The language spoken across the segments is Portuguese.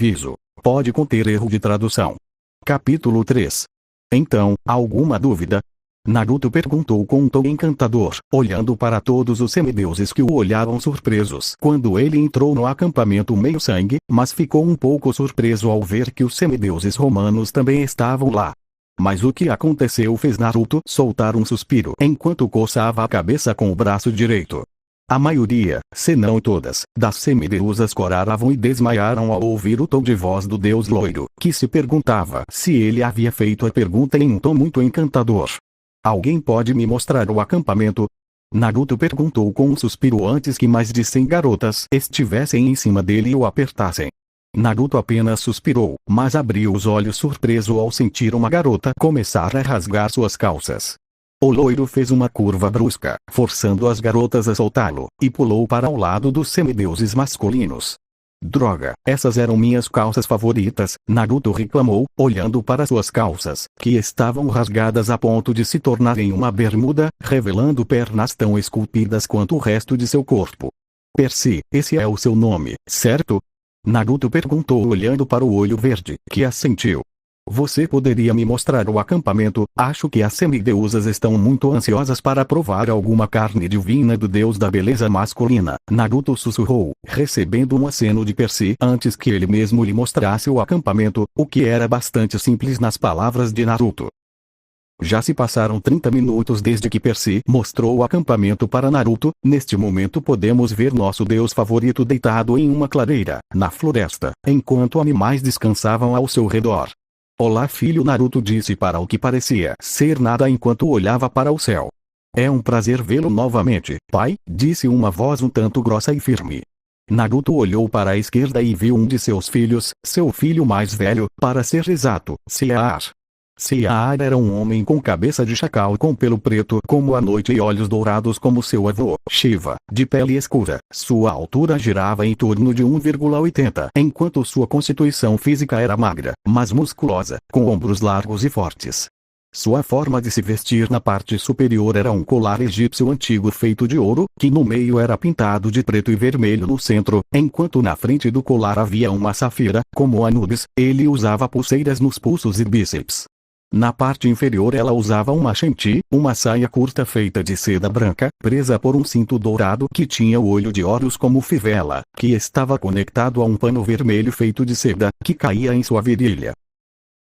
Aviso: pode conter erro de tradução. Capítulo 3. Então, alguma dúvida? Naruto perguntou com um tom encantador, olhando para todos os semideuses que o olhavam surpresos quando ele entrou no acampamento meio-sangue, mas ficou um pouco surpreso ao ver que os semideuses romanos também estavam lá. Mas o que aconteceu fez Naruto soltar um suspiro enquanto coçava a cabeça com o braço direito. A maioria, se não todas, das semideusas coraram e desmaiaram ao ouvir o tom de voz do deus loiro, que se perguntava se ele havia feito a pergunta em um tom muito encantador. Alguém pode me mostrar o acampamento? Naruto perguntou com um suspiro antes que mais de 100 garotas estivessem em cima dele e o apertassem. Naruto apenas suspirou, mas abriu os olhos surpreso ao sentir uma garota começar a rasgar suas calças. O loiro fez uma curva brusca, forçando as garotas a soltá-lo, e pulou para o lado dos semideuses masculinos. Droga, essas eram minhas calças favoritas, Naruto reclamou, olhando para suas calças, que estavam rasgadas a ponto de se tornarem uma bermuda, revelando pernas tão esculpidas quanto o resto de seu corpo. Percy, esse é o seu nome, certo? Naruto perguntou olhando para o olho verde, que assentiu. Você poderia me mostrar o acampamento? Acho que as semideusas estão muito ansiosas para provar alguma carne divina do deus da beleza masculina. Naruto sussurrou, recebendo um aceno de Percy antes que ele mesmo lhe mostrasse o acampamento, o que era bastante simples nas palavras de Naruto. Já se passaram 30 minutos desde que Percy mostrou o acampamento para Naruto. Neste momento podemos ver nosso deus favorito deitado em uma clareira, na floresta, enquanto animais descansavam ao seu redor. Olá filho, Naruto disse para o que parecia ser nada enquanto olhava para o céu. É um prazer vê-lo novamente, pai, disse uma voz um tanto grossa e firme. Naruto olhou para a esquerda e viu um de seus filhos, seu filho mais velho, para ser exato, Sear. Sear era um homem com cabeça de chacal com pelo preto como a noite e olhos dourados como seu avô, Shiva, de pele escura. Sua altura girava em torno de 1,80, enquanto sua constituição física era magra, mas musculosa, com ombros largos e fortes. Sua forma de se vestir na parte superior era um colar egípcio antigo feito de ouro, que no meio era pintado de preto e vermelho no centro, enquanto na frente do colar havia uma safira, como Anubis. Ele usava pulseiras nos pulsos e bíceps. Na parte inferior ela usava uma shanty, uma saia curta feita de seda branca, presa por um cinto dourado que tinha o olho de Horus como fivela, que estava conectado a um pano vermelho feito de seda, que caía em sua virilha.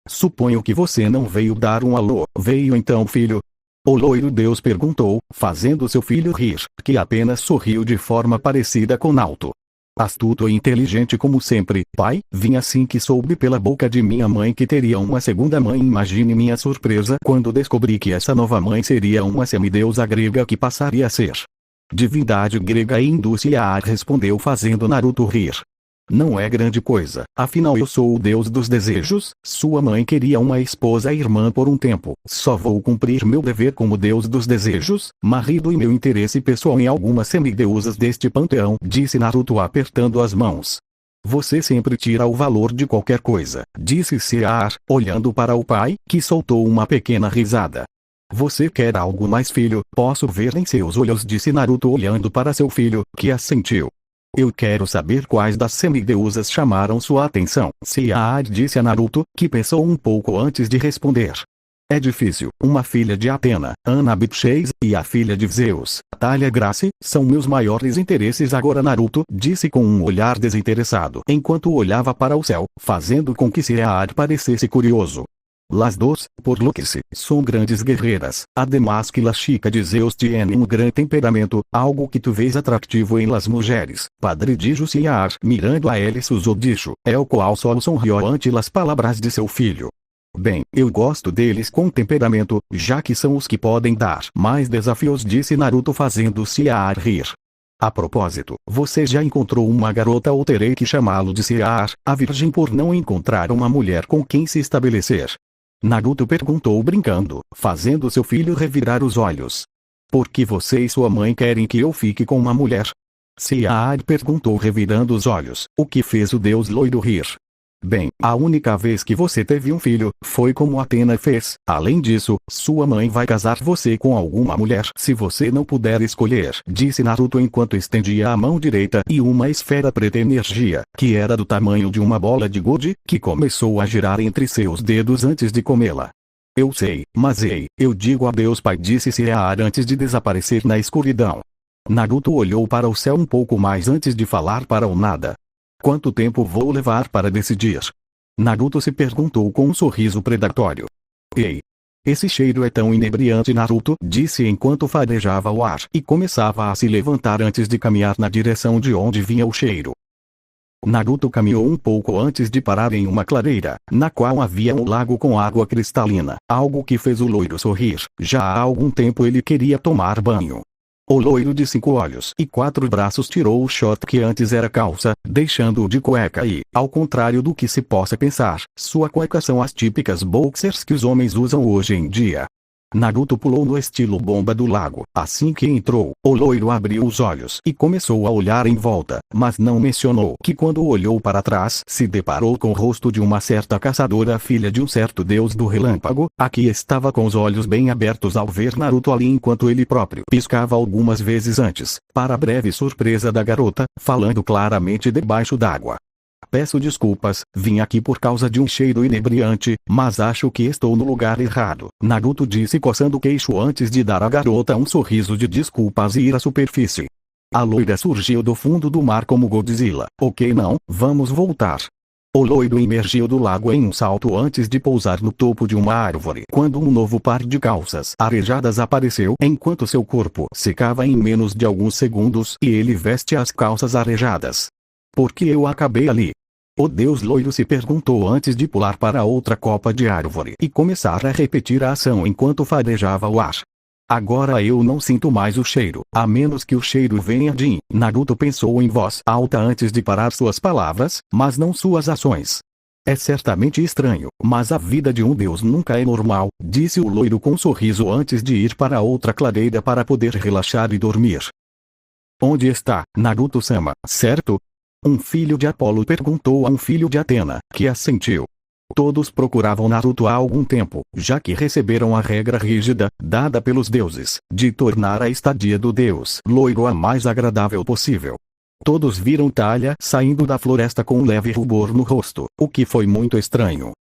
Suponho que você não veio dar um alô. Veio então, filho? O loiro deus perguntou, fazendo seu filho rir, que apenas sorriu de forma parecida com Naruto. Astuto e inteligente como sempre, pai, vim assim que soube pela boca de minha mãe que teria uma segunda mãe. Imagine minha surpresa quando descobri que essa nova mãe seria uma semideusa grega que passaria a ser divindade grega e hindu. Sear respondeu fazendo Naruto rir. Não é grande coisa, afinal eu sou o deus dos desejos. Sua mãe queria uma esposa e irmã por um tempo. Só vou cumprir meu dever como deus dos desejos, marido e meu interesse pessoal em algumas semideusas deste panteão, disse Naruto apertando as mãos. Você sempre tira o valor de qualquer coisa, disse Sear, olhando para o pai, que soltou uma pequena risada. Você quer algo mais, filho? Posso ver em seus olhos, disse Naruto olhando para seu filho, que assentiu. Eu quero saber quais das semideusas chamaram sua atenção. Sear disse a Naruto, que pensou um pouco antes de responder. É difícil. Uma filha de Atena, Anabipses, e a filha de Zeus, Thalia Grace, são meus maiores interesses agora. Naruto disse com um olhar desinteressado enquanto olhava para o céu, fazendo com que Sear parecesse curioso. Las dos, por lo que se, são grandes guerreiras, además que la chica de Zeus tiene um grande temperamento, algo que tu vês atrativo em las mulheres. Padre dijo Sear, mirando a ele susodicho, é o qual só sonriu ante las palavras de seu filho. Bem, eu gosto deles com temperamento, já que são os que podem dar mais desafios, disse Naruto fazendo Sear rir. A propósito, você já encontrou uma garota ou terei que chamá-lo de Sear, a virgem por não encontrar uma mulher com quem se estabelecer? Naruto perguntou brincando, fazendo seu filho revirar os olhos. Por que você e sua mãe querem que eu fique com uma mulher? Sear perguntou revirando os olhos, o que fez o deus loiro rir. Bem, a única vez que você teve um filho, foi como Atena fez. Além disso, sua mãe vai casar você com alguma mulher se você não puder escolher, disse Naruto enquanto estendia a mão direita e uma esfera preta energia, que era do tamanho de uma bola de gude, que começou a girar entre seus dedos antes de comê-la. Eu sei, mas eu digo adeus pai, disse Sear antes de desaparecer na escuridão. Naruto olhou para o céu um pouco mais antes de falar para o nada. Quanto tempo vou levar para decidir? Naruto se perguntou com um sorriso predatório. Ei! Esse cheiro é tão inebriante, Naruto disse enquanto farejava o ar e começava a se levantar antes de caminhar na direção de onde vinha o cheiro. Naruto caminhou um pouco antes de parar em uma clareira, na qual havia um lago com água cristalina, algo que fez o loiro sorrir. Já há algum tempo ele queria tomar banho. O loiro de 5 olhos e 4 braços tirou o short que antes era calça, deixando-o de cueca e, ao contrário do que se possa pensar, sua cueca são as típicas boxers que os homens usam hoje em dia. Naruto pulou no estilo bomba do lago. Assim que entrou, o loiro abriu os olhos e começou a olhar em volta, mas não mencionou que quando olhou para trás se deparou com o rosto de uma certa caçadora, filha de um certo deus do relâmpago, a que estava com os olhos bem abertos ao ver Naruto ali enquanto ele próprio piscava algumas vezes antes, para a breve surpresa da garota, falando claramente debaixo d'água. Peço desculpas, vim aqui por causa de um cheiro inebriante, mas acho que estou no lugar errado, Naruto disse coçando o queixo antes de dar à garota um sorriso de desculpas e ir à superfície. A loira surgiu do fundo do mar como Godzilla. Ok, não, vamos voltar. O loiro emergiu do lago em um salto antes de pousar no topo de uma árvore quando um novo par de calças arejadas apareceu enquanto seu corpo secava em menos de alguns segundos e ele veste as calças arejadas. Por que eu acabei ali? O deus loiro se perguntou antes de pular para outra copa de árvore e começar a repetir a ação enquanto farejava o ar. Agora eu não sinto mais o cheiro, a menos que o cheiro venha de mim. Naruto pensou em voz alta antes de parar suas palavras, mas não suas ações. É certamente estranho, mas a vida de um deus nunca é normal, disse o loiro com um sorriso antes de ir para outra clareira para poder relaxar e dormir. Onde está, Naruto-sama, certo? Um filho de Apolo perguntou a um filho de Atena, que assentiu. Todos procuravam Naruto há algum tempo, já que receberam a regra rígida, dada pelos deuses, de tornar a estadia do deus loiro a mais agradável possível. Todos viram Talha saindo da floresta com um leve rubor no rosto, o que foi muito estranho.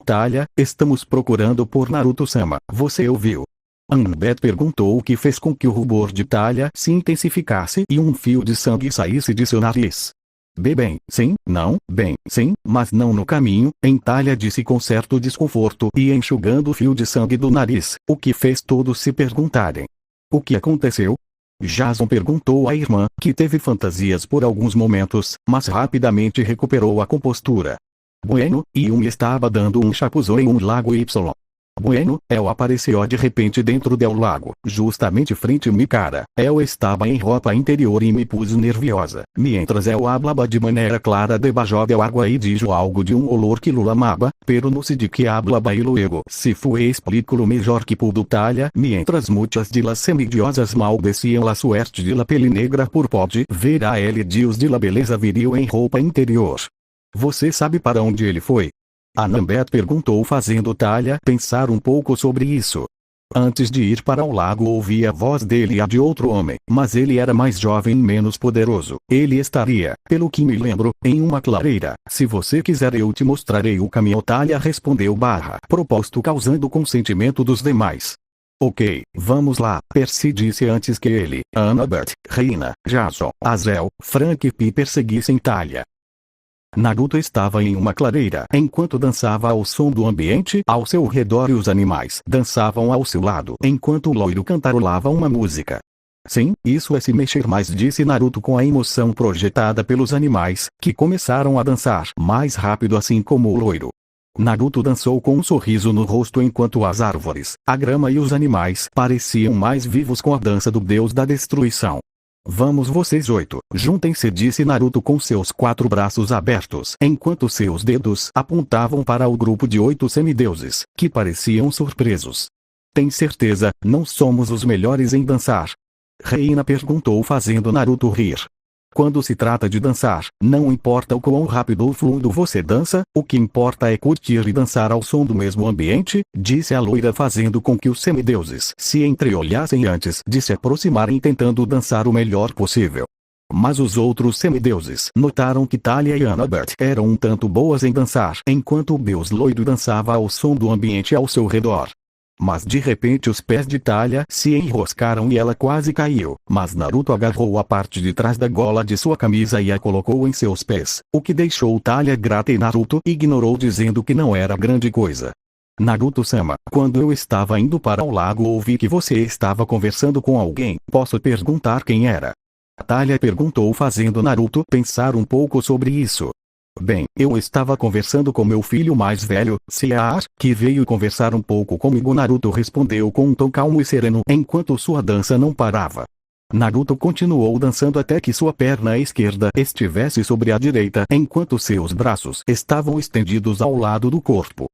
Talha, estamos procurando por Naruto-sama, você ouviu? Anbet perguntou o que fez com que o rubor de Talha se intensificasse e um fio de sangue saísse de seu nariz. Bem, sim, não, bem, sim, mas não no caminho, Talha disse com certo desconforto e enxugando o fio de sangue do nariz, o que fez todos se perguntarem. O que aconteceu? Jason perguntou à irmã, que teve fantasias por alguns momentos, mas rapidamente recuperou a compostura. Bueno, Yumi estava dando um chapuzão em um lago Y. Bueno, El apareceu de repente dentro do lago, justamente frente a minha cara. El estava em roupa interior e me pus nerviosa. Mientras El hablaba de maneira clara debaixo da água e dijo algo de um olor que lo amaba, pero no sé de que hablaba y luego, se fue explico-lo melhor que pudo Talha, mientras muitas de las semidiosas maldeciam la suerte de la pele negra por pode ver a ele dios de la beleza viril em roupa interior. Você sabe para onde ele foi? Anambet perguntou fazendo Talha pensar um pouco sobre isso. Antes de ir para o lago ouvi a voz dele e a de outro homem, mas ele era mais jovem e menos poderoso. Ele estaria, pelo que me lembro, em uma clareira. Se você quiser eu te mostrarei o caminho. Talha respondeu proposto causando consentimento dos demais. Ok, vamos lá, Percy disse antes que ele, Anabet, Reina, Jason, Azel, Frank e Pi perseguissem Talha. Naruto estava em uma clareira enquanto dançava ao som do ambiente ao seu redor e os animais dançavam ao seu lado enquanto o loiro cantarolava uma música. Sim, isso é se mexer mais, disse Naruto com a emoção projetada pelos animais, que começaram a dançar mais rápido assim como o loiro. Naruto dançou com um sorriso no rosto enquanto as árvores, a grama e os animais pareciam mais vivos com a dança do deus da destruição. Vamos vocês 8, juntem-se, disse Naruto com seus 4 braços abertos enquanto seus dedos apontavam para o grupo de 8 semideuses, que pareciam surpresos. Tem certeza, não somos os melhores em dançar? Reina perguntou fazendo Naruto rir. Quando se trata de dançar, não importa o quão rápido ou fluido você dança, o que importa é curtir e dançar ao som do mesmo ambiente, disse a loira, fazendo com que os semideuses se entreolhassem antes de se aproximarem, tentando dançar o melhor possível. Mas os outros semideuses notaram que Thalia e Annabeth eram um tanto boas em dançar, enquanto o deus loiro dançava ao som do ambiente ao seu redor. Mas de repente os pés de Thalia se enroscaram e ela quase caiu, mas Naruto agarrou a parte de trás da gola de sua camisa e a colocou em seus pés, o que deixou Thalia grata, e Naruto ignorou, dizendo que não era grande coisa. Naruto-sama, quando eu estava indo para o lago ouvi que você estava conversando com alguém, posso perguntar quem era? Thalia perguntou, fazendo Naruto pensar um pouco sobre isso. Bem, eu estava conversando com meu filho mais velho, Sear, que veio conversar um pouco comigo. Naruto respondeu com um tom calmo e sereno, enquanto sua dança não parava. Naruto continuou dançando até que sua perna esquerda estivesse sobre a direita, enquanto seus braços estavam estendidos ao lado do corpo.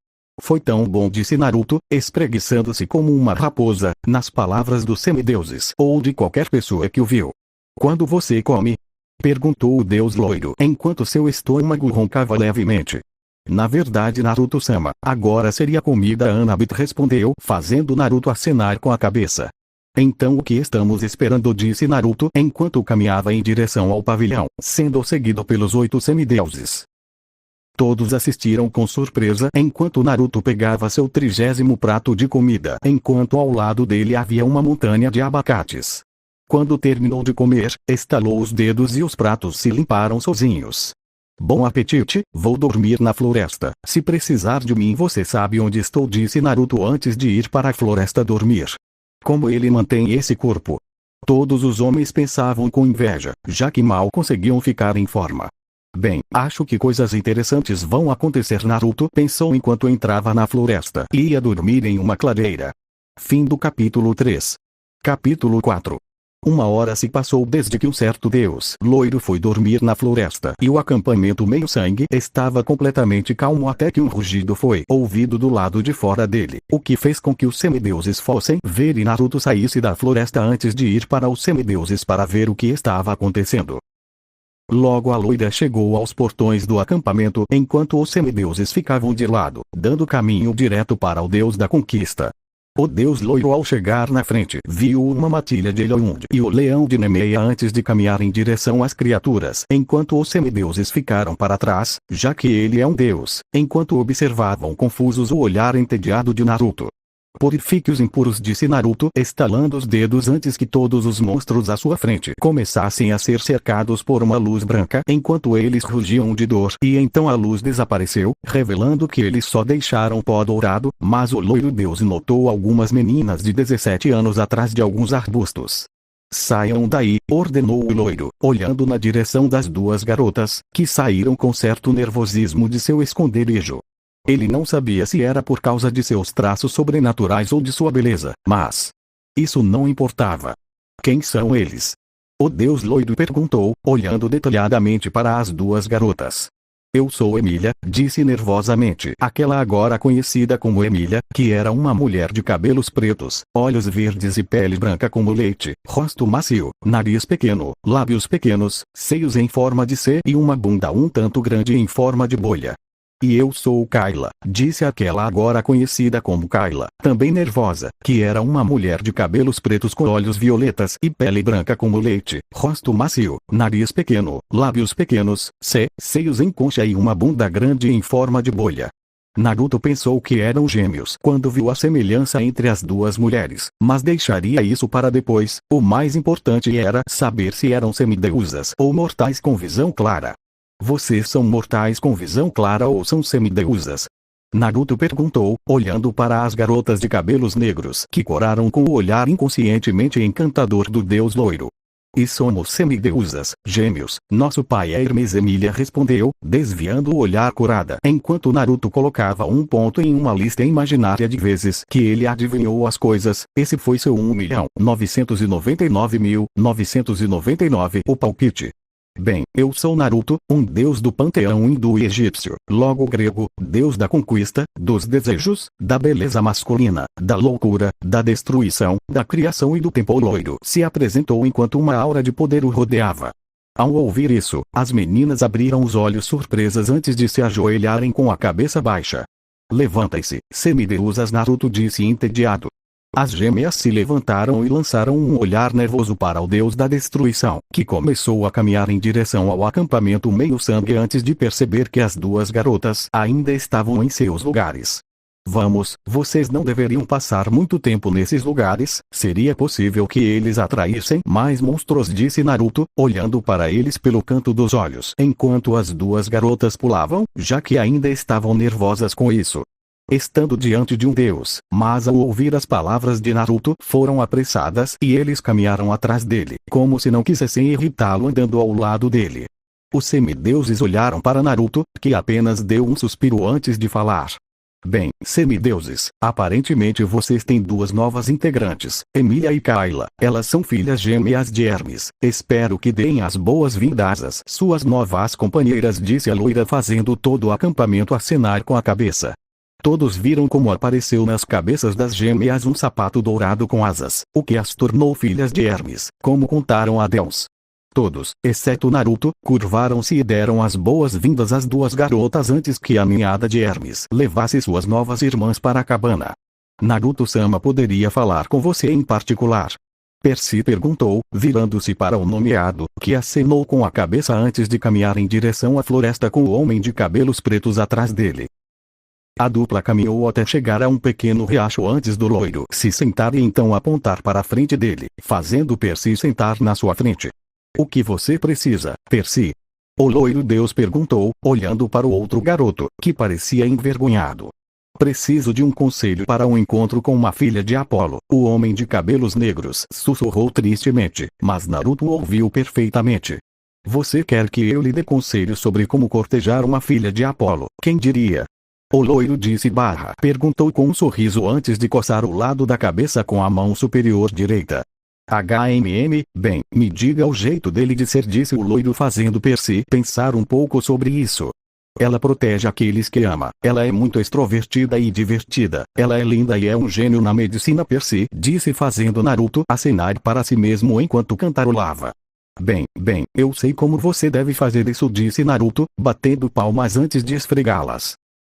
Foi tão bom, disse Naruto, espreguiçando-se como uma raposa, nas palavras dos semideuses ou de qualquer pessoa que o viu. Quando você come? Perguntou o deus loiro, enquanto seu estômago roncava levemente. Na verdade, Naruto-sama, agora seria comida. Annabeth respondeu, fazendo Naruto acenar com a cabeça. Então o que estamos esperando? Disse Naruto, enquanto caminhava em direção ao pavilhão, sendo seguido pelos 8 semideuses. Todos assistiram com surpresa enquanto Naruto pegava seu 30º prato de comida, enquanto ao lado dele havia uma montanha de abacates. Quando terminou de comer, estalou os dedos e os pratos se limparam sozinhos. Bom apetite, vou dormir na floresta. Se precisar de mim, você sabe onde estou, disse Naruto antes de ir para a floresta dormir. Como ele mantém esse corpo? Todos os homens pensavam com inveja, já que mal conseguiam ficar em forma. Bem, acho que coisas interessantes vão acontecer, Naruto pensou enquanto entrava na floresta e ia dormir em uma clareira. Fim do capítulo 3. Capítulo 4. 1 hora se passou desde que um certo deus loiro foi dormir na floresta, e o acampamento meio-sangue estava completamente calmo até que um rugido foi ouvido do lado de fora dele, o que fez com que os semideuses fossem ver, e Naruto saísse da floresta antes de ir para os semideuses para ver o que estava acontecendo. Logo a loira chegou aos portões do acampamento, enquanto os semideuses ficavam de lado, dando caminho direto para o deus da conquista. O deus loiro, ao chegar na frente, viu uma matilha de Elrond e o leão de Nemeia antes de caminhar em direção às criaturas, enquanto os semideuses ficaram para trás, já que ele é um deus, enquanto observavam confusos o olhar entediado de Naruto. Purifique os impuros, disse Naruto, estalando os dedos antes que todos os monstros à sua frente começassem a ser cercados por uma luz branca, enquanto eles rugiam de dor, e então a luz desapareceu, revelando que eles só deixaram pó dourado, mas o loiro deus notou algumas meninas de 17 anos atrás de alguns arbustos. Saiam daí, ordenou o loiro, olhando na direção das 2 garotas, que saíram com certo nervosismo de seu esconderijo. Ele não sabia se era por causa de seus traços sobrenaturais ou de sua beleza, mas isso não importava. Quem são eles? O deus loiro perguntou, olhando detalhadamente para as 2 garotas. Eu sou Emília, disse nervosamente aquela agora conhecida como Emília, que era uma mulher de cabelos pretos, olhos verdes e pele branca como leite, rosto macio, nariz pequeno, lábios pequenos, seios em forma de C e uma bunda um tanto grande em forma de bolha. E eu sou Kayla, disse aquela agora conhecida como Kayla, também nervosa, que era uma mulher de cabelos pretos com olhos violetas e pele branca como leite, rosto macio, nariz pequeno, lábios pequenos, seios em concha e uma bunda grande em forma de bolha. Naruto pensou que eram gêmeos quando viu a semelhança entre as 2 mulheres, mas deixaria isso para depois. O mais importante era saber se eram semideusas ou mortais com visão clara. Vocês são mortais com visão clara ou são semideusas? Naruto perguntou, olhando para as garotas de cabelos negros que coraram com o olhar inconscientemente encantador do deus loiro. E somos semideusas, gêmeos, nosso pai é Hermes, Emília respondeu, desviando o olhar curada, enquanto Naruto colocava um ponto em uma lista imaginária de vezes que ele adivinhou as coisas. Esse foi seu 1.999.999, o palpite. Bem, eu sou Naruto, um deus do panteão hindu e egípcio, logo grego, deus da conquista, dos desejos, da beleza masculina, da loucura, da destruição, da criação e do tempo. O loiro se apresentou enquanto uma aura de poder o rodeava. Ao ouvir isso, as meninas abriram os olhos surpresas antes de se ajoelharem com a cabeça baixa. Levantem-se, semideusas, Naruto disse entediado. As gêmeas se levantaram e lançaram um olhar nervoso para o deus da destruição, que começou a caminhar em direção ao acampamento meio-sangue antes de perceber que as duas garotas ainda estavam em seus lugares. Vamos, vocês não deveriam passar muito tempo nesses lugares, seria possível que eles atraíssem mais monstros, disse Naruto, olhando para eles pelo canto dos olhos, enquanto as duas garotas pulavam, já que ainda estavam nervosas com isso. Estando diante de um deus, mas ao ouvir as palavras de Naruto, foram apressadas e eles caminharam atrás dele, como se não quisessem irritá-lo andando ao lado dele. Os semideuses olharam para Naruto, que apenas deu um suspiro antes de falar. Bem, semideuses, aparentemente vocês têm duas novas integrantes, Emilia e Kayla. Elas são filhas gêmeas de Hermes. Espero que deem as boas-vindas às suas novas companheiras, disse a loira, fazendo todo o acampamento acenar com a cabeça. Todos viram como apareceu nas cabeças das gêmeas um sapato dourado com asas, o que as tornou filhas de Hermes, como contaram a Deus. Todos, exceto Naruto, curvaram-se e deram as boas-vindas às duas garotas antes que a ninhada de Hermes levasse suas novas irmãs para a cabana. Naruto-sama poderia falar com você em particular? Percy perguntou, virando-se para o nomeado, que acenou com a cabeça antes de caminhar em direção à floresta com o homem de cabelos pretos atrás dele. A dupla caminhou até chegar a um pequeno riacho antes do loiro se sentar e então apontar para a frente dele, fazendo Percy sentar na sua frente. O que você precisa, Percy? O loiro deus perguntou, olhando para o outro garoto, que parecia envergonhado. Preciso de um conselho para um encontro com uma filha de Apolo. O homem de cabelos negros sussurrou tristemente, mas Naruto ouviu perfeitamente. Você quer que eu lhe dê conselho sobre como cortejar uma filha de Apolo? Quem diria? O loiro disse / perguntou com um sorriso antes de coçar o lado da cabeça com a mão superior direita. Bem, me diga o jeito dele de ser, disse o loiro, fazendo Percy pensar um pouco sobre isso. Ela protege aqueles que ama, ela é muito extrovertida e divertida, ela é linda e é um gênio na medicina, Percy disse, fazendo Naruto acenar para si mesmo enquanto cantarolava. Bem, eu sei como você deve fazer isso, disse Naruto, batendo palmas antes de esfregá-las.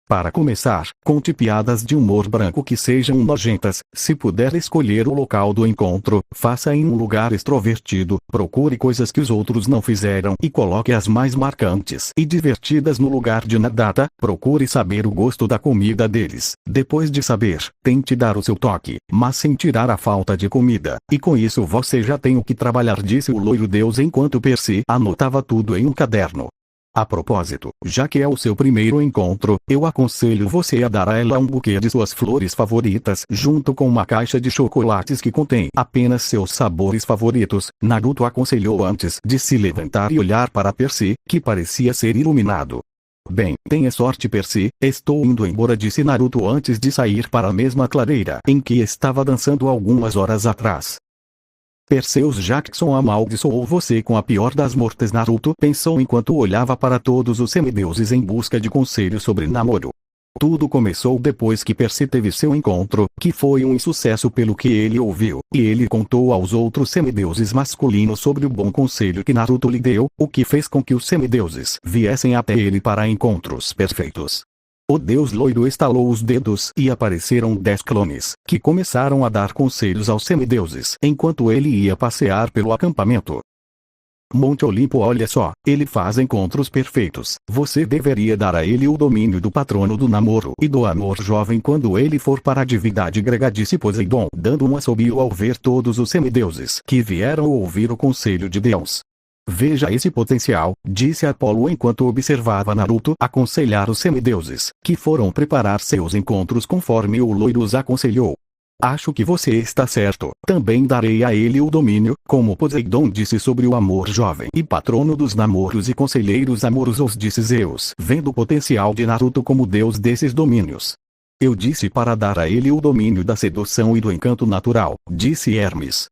Para começar, conte piadas de humor branco que sejam nojentas. Se puder escolher o local do encontro, faça em um lugar extrovertido, procure coisas que os outros não fizeram e coloque as mais marcantes e divertidas no lugar de nada. Procure saber o gosto da comida deles. Depois de saber, tente dar o seu toque, mas sem tirar a falta de comida. E com isso você já tem o que trabalhar, disse o loiro deus enquanto Percy anotava tudo em um caderno. A propósito, já que é o seu primeiro encontro, eu aconselho você a dar a ela um buquê de suas flores favoritas junto com uma caixa de chocolates que contém apenas seus sabores favoritos, Naruto aconselhou antes de se levantar e olhar para Percy, que parecia ser iluminado. Bem, tenha sorte, Percy, estou indo embora, disse Naruto antes de sair para a mesma clareira em que estava dançando algumas horas atrás. Perseus Jackson amaldiçoou você com a pior das mortes, Naruto pensou enquanto olhava para todos os semideuses em busca de conselhos sobre namoro. Tudo começou depois que Percy teve seu encontro, que foi um insucesso pelo que ele ouviu, e ele contou aos outros semideuses masculinos sobre o bom conselho que Naruto lhe deu, o que fez com que os semideuses viessem até ele para encontros perfeitos. O deus loiro estalou os dedos e apareceram 10 clones, que começaram a dar conselhos aos semideuses enquanto ele ia passear pelo acampamento. Monte Olimpo, olha só, ele faz encontros perfeitos. Você deveria dar a ele o domínio do patrono do namoro e do amor jovem quando ele for para a divindade grega, disse Poseidon, dando um assobio ao ver todos os semideuses que vieram ouvir o conselho de Deus. Veja esse potencial, disse Apolo enquanto observava Naruto aconselhar os semideuses, que foram preparar seus encontros conforme o loiro os aconselhou. Acho que você está certo, também darei a ele o domínio, como Poseidon disse sobre o amor jovem e patrono dos namoros e conselheiros amorosos, disse Zeus, vendo o potencial de Naruto como deus desses domínios. Eu disse para dar a ele o domínio da sedução e do encanto natural, disse Hermes.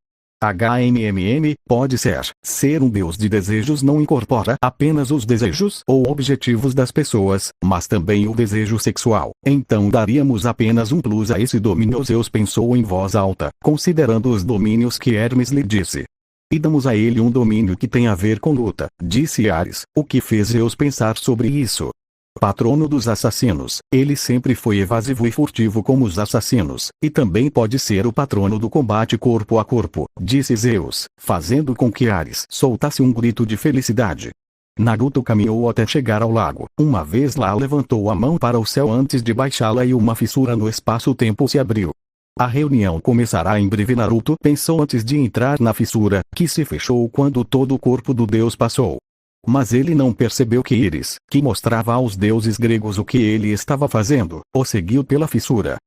Pode ser um deus de desejos não incorpora apenas os desejos ou objetivos das pessoas, mas também o desejo sexual. Então daríamos apenas um plus a esse domínio. Zeus pensou em voz alta, considerando os domínios que Hermes lhe disse. E damos a ele um domínio que tem a ver com luta, disse Ares. O que fez Zeus pensar sobre isso? Patrono dos assassinos, ele sempre foi evasivo e furtivo como os assassinos, e também pode ser o patrono do combate corpo a corpo, disse Zeus, fazendo com que Ares soltasse um grito de felicidade. Naruto caminhou até chegar ao lago. Uma vez lá levantou a mão para o céu antes de baixá-la e uma fissura no espaço-tempo se abriu. A reunião começará em breve. Naruto pensou antes de entrar na fissura, que se fechou quando todo o corpo do deus passou. Mas ele não percebeu que Íris, que mostrava aos deuses gregos o que ele estava fazendo, o seguiu pela fissura.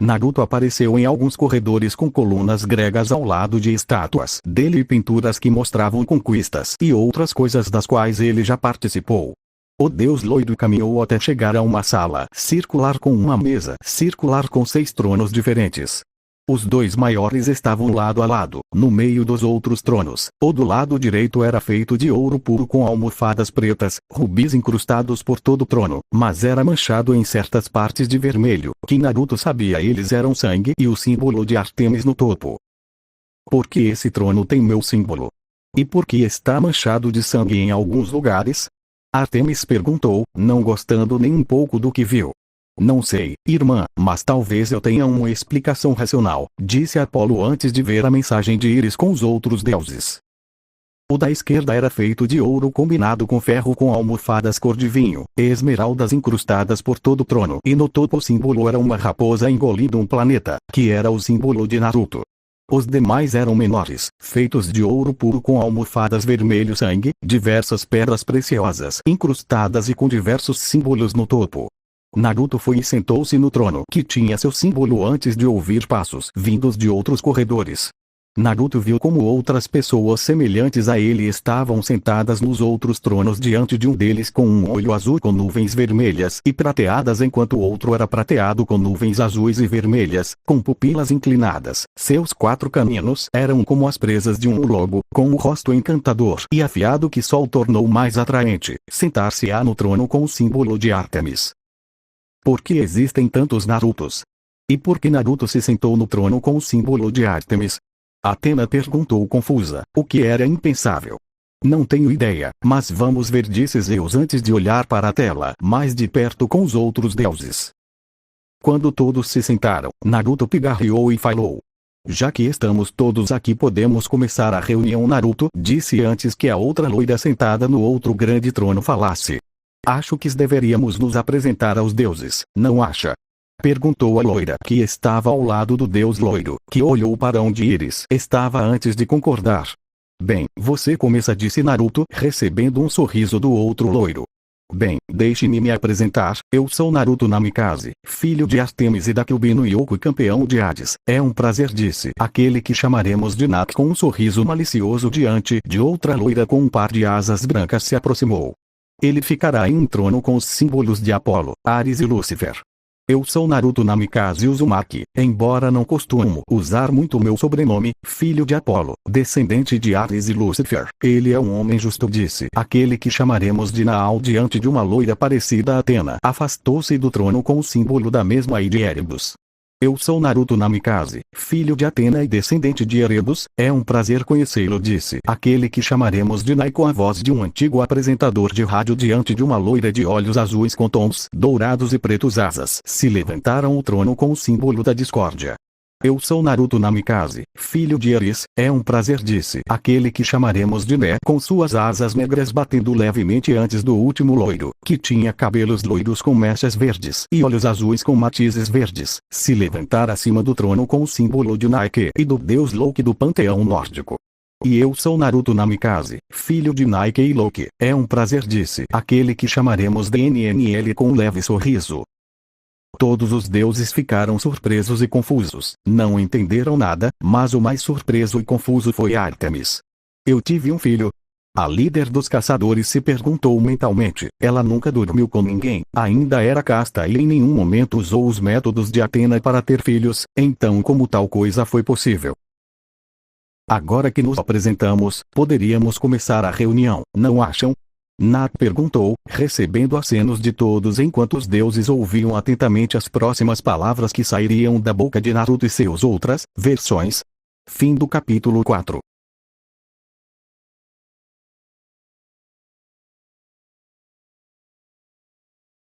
Naruto apareceu em alguns corredores com colunas gregas ao lado de estátuas dele e pinturas que mostravam conquistas e outras coisas das quais ele já participou. O deus loiro caminhou até chegar a uma sala circular com uma mesa circular com 6 tronos diferentes. Os 2 maiores estavam lado a lado, no meio dos outros tronos. O do lado direito era feito de ouro puro com almofadas pretas, rubis incrustados por todo o trono, mas era manchado em certas partes de vermelho, que Naruto sabia eles eram sangue e o símbolo de Ártemis no topo. Por que esse trono tem meu símbolo? E por que está manchado de sangue em alguns lugares? Ártemis perguntou, não gostando nem um pouco do que viu. Não sei, irmã, mas talvez eu tenha uma explicação racional, disse Apolo antes de ver a mensagem de Íris com os outros deuses. O da esquerda era feito de ouro combinado com ferro com almofadas cor de vinho, e esmeraldas incrustadas por todo o trono. E no topo o símbolo era uma raposa engolindo um planeta, que era o símbolo de Naruto. Os demais eram menores, feitos de ouro puro com almofadas vermelho sangue, diversas pedras preciosas incrustadas e com diversos símbolos no topo. Naruto foi e sentou-se no trono que tinha seu símbolo antes de ouvir passos vindos de outros corredores. Naruto viu como outras pessoas semelhantes a ele estavam sentadas nos outros tronos diante de um deles com um olho azul com nuvens vermelhas e prateadas enquanto o outro era prateado com nuvens azuis e vermelhas, com pupilas inclinadas. Seus 4 caninos eram como as presas de um lobo, com um rosto encantador e afiado que só o tornou mais atraente. Sentar-se-á no trono com o símbolo de Ártemis. Por que existem tantos Narutos? E por que Naruto se sentou no trono com o símbolo de Ártemis? Atena perguntou confusa, o que era impensável. Não tenho ideia, mas vamos ver, disse Zeus antes de olhar para a tela mais de perto com os outros deuses. Quando todos se sentaram, Naruto pigarreou e falou. Já que estamos todos aqui podemos começar a reunião. Naruto disse antes que a outra loira sentada no outro grande trono falasse. Acho que deveríamos nos apresentar aos deuses, não acha? Perguntou a loira que estava ao lado do deus loiro, que olhou para onde Íris estava antes de concordar. Bem, você começa, disse Naruto, recebendo um sorriso do outro loiro. Bem, deixe-me me apresentar, eu sou Naruto Namikaze, filho de Ártemis e da Kyuubi no Yoko e campeão de Hades. É um prazer, disse aquele que chamaremos de Nak com um sorriso malicioso. Diante de outra loira com um par de asas brancas se aproximou. Ele ficará em um trono com os símbolos de Apolo, Ares e Lúcifer. Eu sou Naruto Namikaze Uzumaki, embora não costumo usar muito meu sobrenome, filho de Apolo, descendente de Ares e Lúcifer. Ele é um homem justo, disse aquele que chamaremos de Naal diante de uma loira parecida a Atena. Afastou-se do trono com o símbolo da mesma e de Erebus. Eu sou Naruto Namikaze, filho de Atena e descendente de Erebus, é um prazer conhecê-lo, disse aquele que chamaremos de Nai com a voz de um antigo apresentador de rádio diante de uma loira de olhos azuis com tons dourados e pretos. Asas se levantaram o trono com o símbolo da discórdia. Eu sou Naruto Namikaze, filho de Ares, é um prazer, disse aquele que chamaremos de Né com suas asas negras batendo levemente antes do último loiro, que tinha cabelos loiros com mechas verdes e olhos azuis com matizes verdes, se levantar acima do trono com o símbolo de Nike e do deus Loki do panteão nórdico. E eu sou Naruto Namikaze, filho de Nike e Loki, é um prazer, disse aquele que chamaremos de NNL com um leve sorriso. Todos os deuses ficaram surpresos e confusos, não entenderam nada, mas o mais surpreso e confuso foi Ártemis. Eu tive um filho? A líder dos caçadores se perguntou mentalmente. Ela nunca dormiu com ninguém, ainda era casta e em nenhum momento usou os métodos de Atena para ter filhos, então como tal coisa foi possível? Agora que nos apresentamos, poderíamos começar a reunião, não acham? Nak perguntou, recebendo acenos de todos enquanto os deuses ouviam atentamente as próximas palavras que sairiam da boca de Naruto e seus outras versões. Fim do capítulo 4.